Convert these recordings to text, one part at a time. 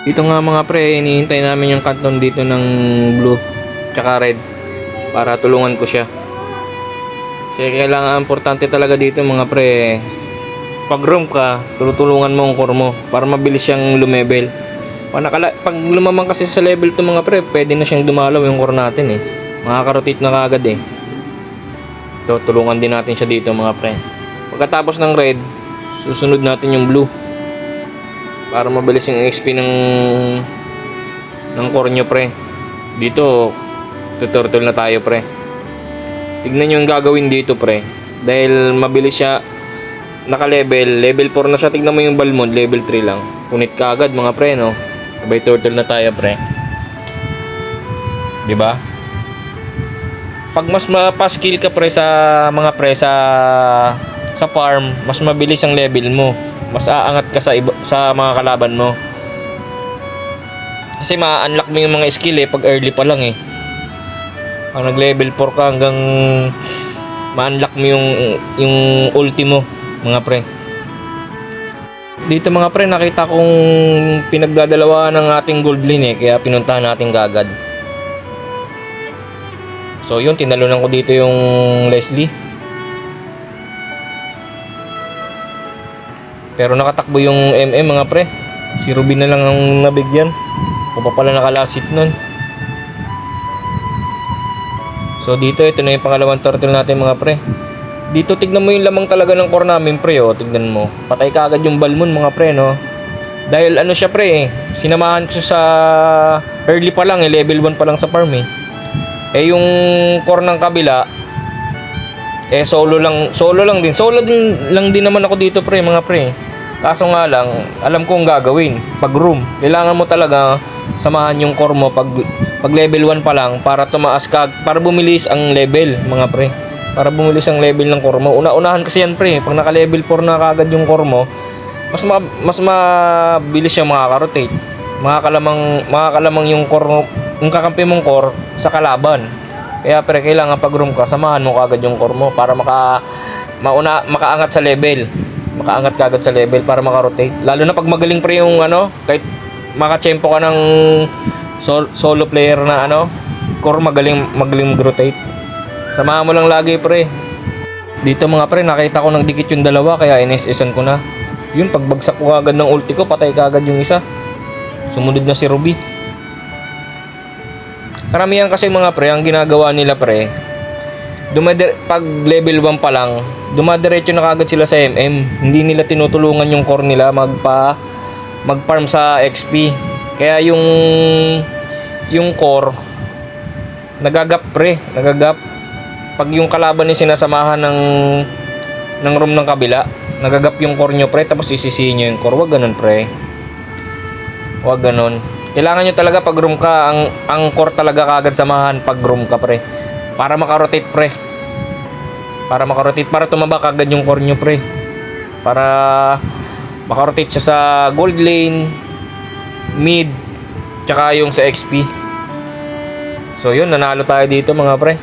Dito nga mga pre, hinihintay namin yung kanton dito ng blue tsaka red para tulungan ko siya. Kasi kailangan, importante talaga dito mga pre, pag room ka, tulungan mo ang core mo para mabilis siyang lumebel. Pag lumamang kasi sa level to mga pre, pwede na siyang dumalaw yung core natin eh. Makaka-rotate na kagad eh. Ito, tulungan din natin siya dito mga pre. Pagkatapos ng red, susunod natin yung blue para mabilis yung XP ng core nyo pre. Dito tuturtle na tayo pre. Tignan nyo yung gagawin dito pre, dahil mabilis siya naka-level, level 4 na siya. Tignan mo yung Balmond, level 3 lang, punit ka agad mga pre, no? Sabay turtle na tayo pre, di ba? Pag mas mapaskill ka pre sa mga pre sa farm, mas mabilis ang level mo, mas aangat ka sa mga kalaban mo. Kasi ma-unlock mo yung mga skill eh pag early pa lang eh. Pag nag-level 4 ka hanggang ma-unlock mo yung ulti mo mga pre. Dito mga pre, nakita kong pinagdadalawa ng ating gold lane eh, kaya pinuntahan natin kagad. So yun, tinalunan ko dito yung Leslie. Pero nakatakbo yung MM mga pre. Si Ruby na lang ang nabigyan. O pa pala nakalasit nun. So dito, ito na yung pangalawang turtle natin mga pre. Dito tignan mo yung lamang talaga ng core namin pre, oh. Tignan mo, patay ka agad yung Balmond mga pre, no? Dahil ano siya pre, sinamahan ko sa early pa lang eh, level 1 pa lang sa farm eh. Eh yung core ng kabila eh solo lang din naman ako dito pre mga pre. Kaso nga lang, alam ko ang gagawin. Pag room, kailangan mo talaga samahan yung core mo pag level 1 pa lang para tumaas ka, para bumilis ang level mga pre. Para bumilis ang level ng core mo. Unahan kasi yan pre, pag naka level 4 na kagad yung core mo, mas mabilis siya makaka-rotate. Makakalamang yung core, yung kakampi mong core sa kalaban. Kaya pre, kailangan pag room ka, samahan mo kagad yung core mo para makaangat sa level. Makaangat kagad sa level para maka-rotate. Lalo na pag magaling pre yung ano, kahit makachempo ka ng solo player na ano, core magaling mag-rotate. Samahan mo lang lagi pre. Dito mga pre, nakita ko nagdikit yung dalawa kaya NSS-an ko na. Yun, pagbagsak ko agad ng ulti ko, patay kagad yung isa. Sumunod na si Ruby. Karamihan kasi mga pre, ang ginagawa nila pre, pag level 1 pa lang, dumadiretso na kagad sila sa MM. Hindi nila tinutulungan yung core nila mag-farm sa XP. Kaya yung core nagagap pre, nagagap. Pag yung kalaban ni sinasamahan ng room ng kabila, nagagap yung core nyo pre, tapos isisihin nyo yung core. Wag ganun pre, wag ganun. Kailangan nyo talaga pag room ka, ang core talaga kagad samahan pag room ka pre, para makarotate pre, para tumaba kagad yung core nyo pre, para makarotate siya sa gold lane, mid, tsaka yung sa XP. So yun, nanalo tayo dito mga pre.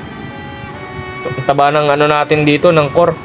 Taba ng ano natin dito, ng core.